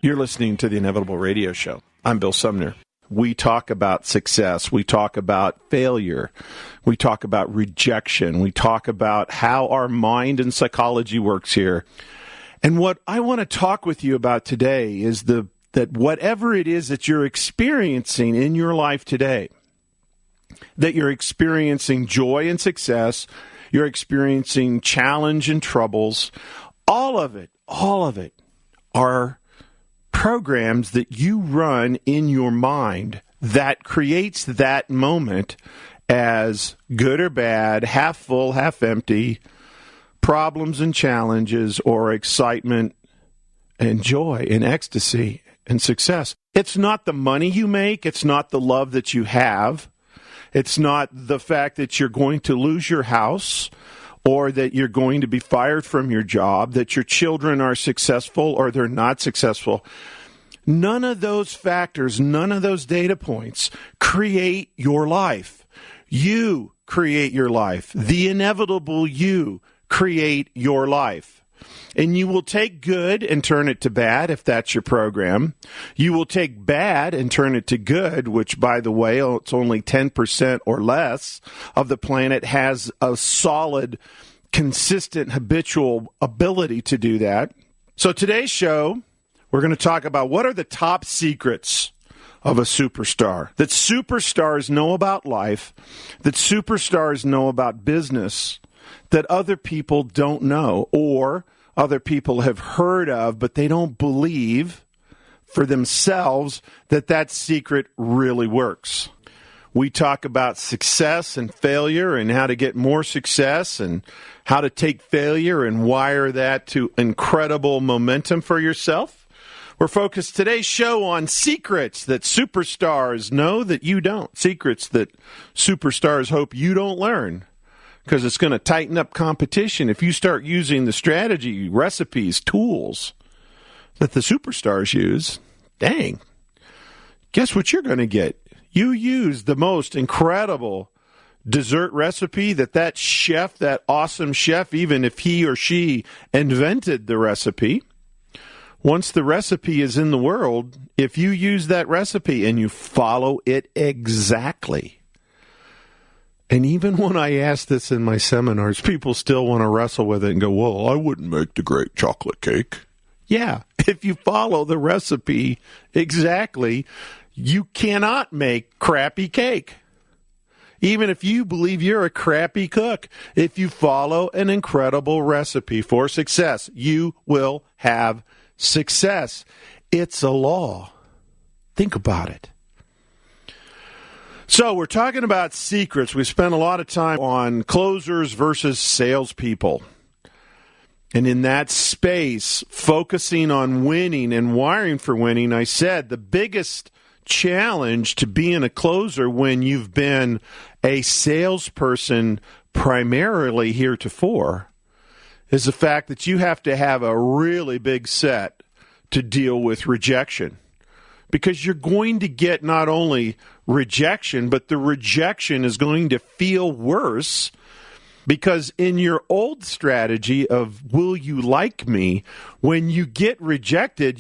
You're listening to The Inevitable Radio Show. I'm Bill Sumner. We talk about success. We talk about failure. We talk about rejection. We talk about how our mind and psychology works here. And what I want to talk with you about today is that whatever it is that you're experiencing in your life today, that you're experiencing joy and success, you're experiencing challenge and troubles, all of it are programs that you run in your mind that creates that moment as good or bad, half full, half empty, problems and challenges, or excitement and joy and ecstasy and success. It's not the money you make. It's not the love that you have. It's not the fact that you're going to lose your house or that you're going to be fired from your job, that your children are successful or they're not successful. None of those factors, none of those data points create your life. You create your life. The inevitable you create your life. And you will take good and turn it to bad if that's your program. You will take bad and turn it to good, which, by the way, it's only 10% or less of the planet has a solid, consistent, habitual ability to do that. So today's show, we're going to talk about what are the top secrets of a superstar, that superstars know about life, that superstars know about business, that other people don't know, or other people have heard of, but they don't believe for themselves that that secret really works. We talk about success and failure and how to get more success and how to take failure and wire that to incredible momentum for yourself. We're focused today's show on secrets that superstars know that you don't, secrets that superstars hope you don't learn, because it's going to tighten up competition if you start using the strategy, recipes, tools that the superstars use. Dang. Guess what you're going to get? You use the most incredible dessert recipe that chef, that awesome chef, even if he or she invented the recipe, once the recipe is in the world, if you use that recipe and you follow it exactly. And even when I ask this in my seminars, people still want to wrestle with it and go, well, I wouldn't make the great chocolate cake. Yeah, if you follow the recipe exactly, you cannot make crappy cake. Even if you believe you're a crappy cook, if you follow an incredible recipe for success, you will have success. It's a law. Think about it. So we're talking about secrets. We spent a lot of time on closers versus salespeople. And in that space, focusing on winning and wiring for winning, I said the biggest challenge to being a closer when you've been a salesperson primarily heretofore is the fact that you have to have a really big set to deal with rejection. Because you're going to get not only rejection, but the rejection is going to feel worse because in your old strategy of will you like me, when you get rejected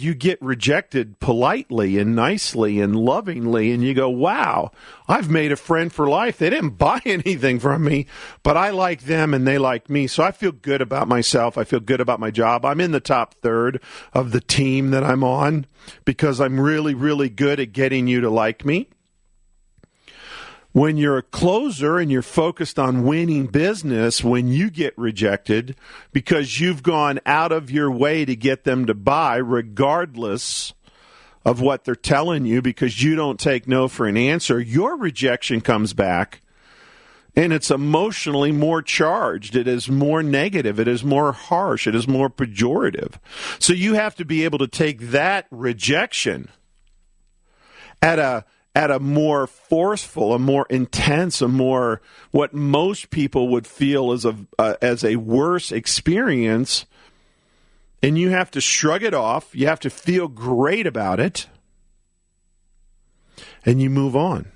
politely and nicely and lovingly, and you go, wow, I've made a friend for life. They didn't buy anything from me, but I like them and they like me. So I feel good about myself. I feel good about my job. I'm in the top third of the team that I'm on because I'm really, really good at getting you to like me. When you're a closer and you're focused on winning business, when you get rejected because you've gone out of your way to get them to buy regardless of what they're telling you because you don't take no for an answer, your rejection comes back and it's emotionally more charged. It is more negative. It is more harsh. It is more pejorative. So you have to be able to take that rejection at a more forceful, a more intense, a more what most people would feel as a worse experience, and you have to shrug it off. You have to feel great about it, and you move on.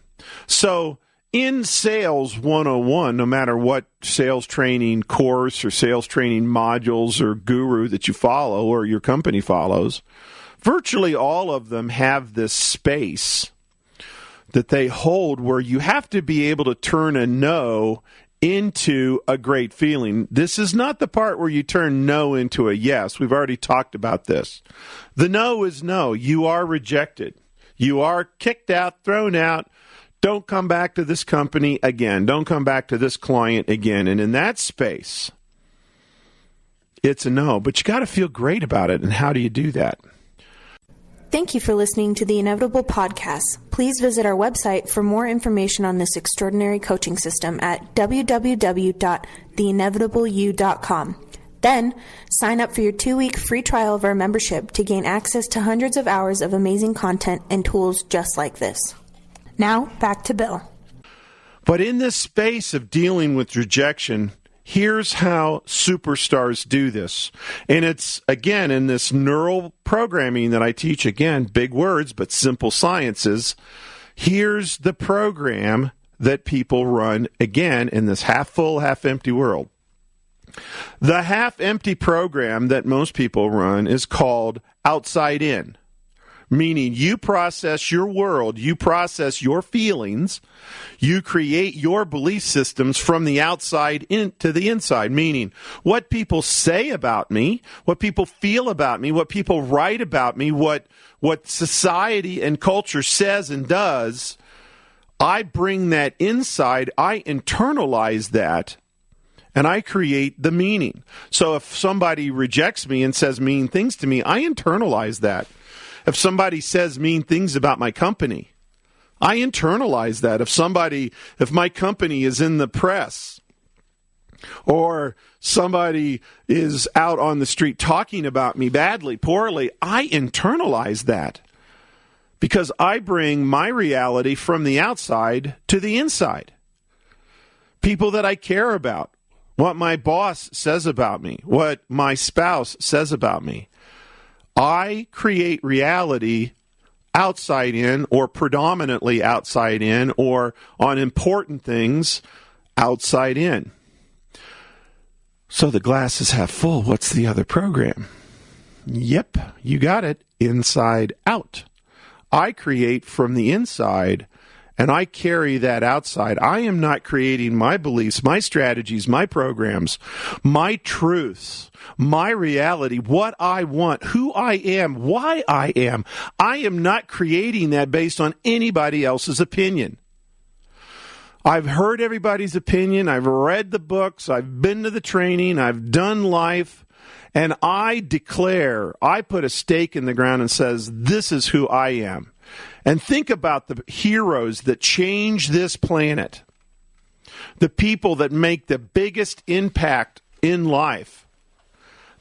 So in Sales 101, no matter what sales training course or sales training modules or guru that you follow or your company follows, virtually all of them have this space that they hold where you have to be able to turn a no into a great feeling. This is not the part where you turn no into a yes. We've already talked about this. The no is no. You are rejected. You are kicked out, thrown out. Don't come back to this company again. Don't come back to this client again. And in that space, it's a no. But you got to feel great about it. And how do you do that? Thank you for listening to the Inevitable Podcast. Please visit our website for more information on this extraordinary coaching system at www.theinevitableyou.com. Then, sign up for your 2-week free trial of our membership to gain access to hundreds of hours of amazing content and tools just like this. Now, back to Bill. But in this space of dealing with rejection, here's how superstars do this. And it's, again, in this neural programming that I teach, again, big words, but simple sciences. Here's the program that people run, again, in this half-full, half-empty world. The half-empty program that most people run is called outside in, meaning you process your world, you process your feelings, you create your belief systems from the outside into the inside, meaning what people say about me, what people feel about me, what people write about me, what society and culture says and does. I bring that inside, I internalize that, and I create the meaning. So if somebody rejects me and says mean things to me, I internalize that. If somebody says mean things about my company, I internalize that. If my company is in the press, or somebody is out on the street talking about me badly, poorly, I internalize that. Because I bring my reality from the outside to the inside. People that I care about, what my boss says about me, what my spouse says about me. I create reality outside in, or predominantly outside in, or on important things outside in. So the glass is half full. What's the other program? Yep, you got it. Inside out. I create from the inside, and I carry that outside. I am not creating my beliefs, my strategies, my programs, my truths, my reality, what I want, who I am, why I am. I am not creating that based on anybody else's opinion. I've heard everybody's opinion. I've read the books. I've been to the training. I've done life. And I declare, I put a stake in the ground and says, this is who I am. And think about the heroes that change this planet, the people that make the biggest impact in life.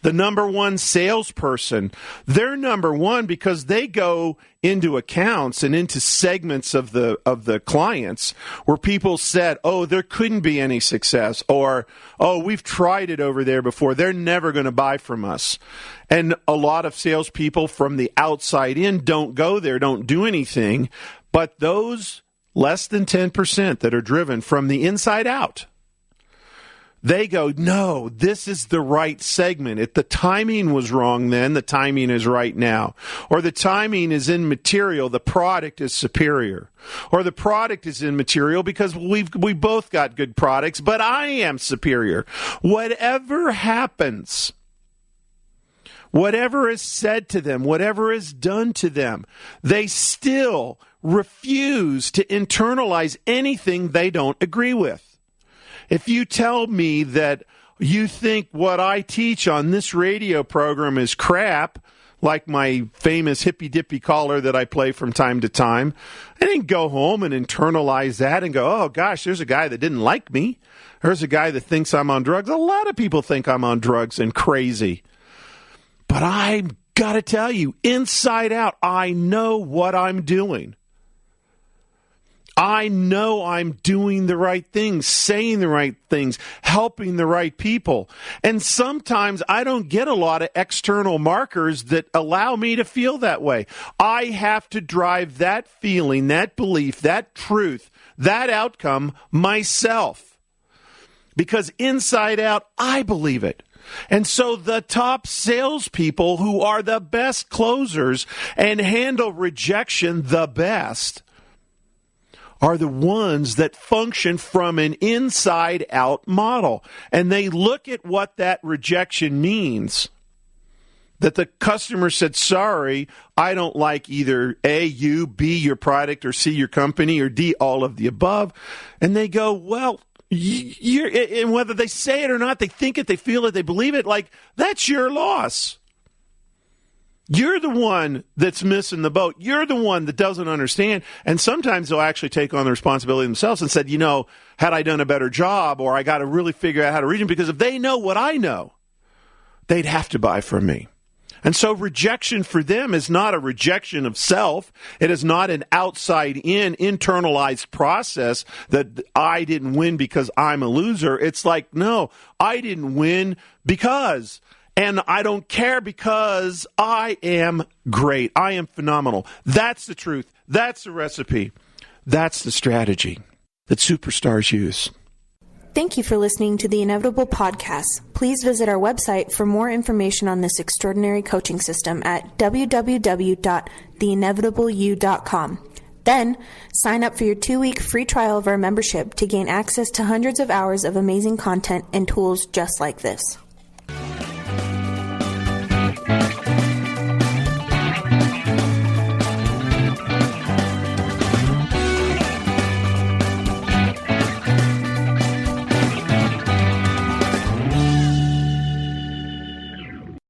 The number one salesperson, they're number one because they go into accounts and into segments of the clients where people said, oh, there couldn't be any success, or, oh, we've tried it over there before. They're never going to buy from us. And a lot of salespeople from the outside in don't go there, don't do anything. But those less than 10% that are driven from the inside out, they go, no, this is the right segment. If the timing was wrong then, the timing is right now. Or the timing is immaterial, the product is superior. Or the product is immaterial because we both got good products, but I am superior. Whatever happens, whatever is said to them, whatever is done to them, they still refuse to internalize anything they don't agree with. If you tell me that you think what I teach on this radio program is crap, like my famous hippy-dippy caller that I play from time to time, I didn't go home and internalize that and go, oh, gosh, there's a guy that didn't like me. There's a guy that thinks I'm on drugs. A lot of people think I'm on drugs and crazy. But I've got to tell you, inside out, I know what I'm doing. I know I'm doing the right things, saying the right things, helping the right people. And sometimes I don't get a lot of external markers that allow me to feel that way. I have to drive that feeling, that belief, that truth, that outcome myself. Because inside out, I believe it. And so the top salespeople who are the best closers and handle rejection the best are the ones that function from an inside-out model. And they look at what that rejection means. That the customer said, sorry, I don't like either A, you, B, your product, or C, your company, or D, all of the above. And they go, well, and whether they say it or not, they think it, they feel it, they believe it, like, that's your loss. You're the one that's missing the boat. You're the one that doesn't understand. And sometimes they'll actually take on the responsibility themselves and said, had I done a better job, or I got to really figure out how to reach them, because if they know what I know, they'd have to buy from me. And so rejection for them is not a rejection of self. It is not an outside-in, internalized process that I didn't win because I'm a loser. It's like, no, I didn't win because, and I don't care because I am great. I am phenomenal. That's the truth. That's the recipe. That's the strategy that superstars use. Thank you for listening to the Inevitable Podcast. Please visit our website for more information on this extraordinary coaching system at www.theinevitableyou.com. Then, sign up for your 2-week free trial of our membership to gain access to hundreds of hours of amazing content and tools just like this.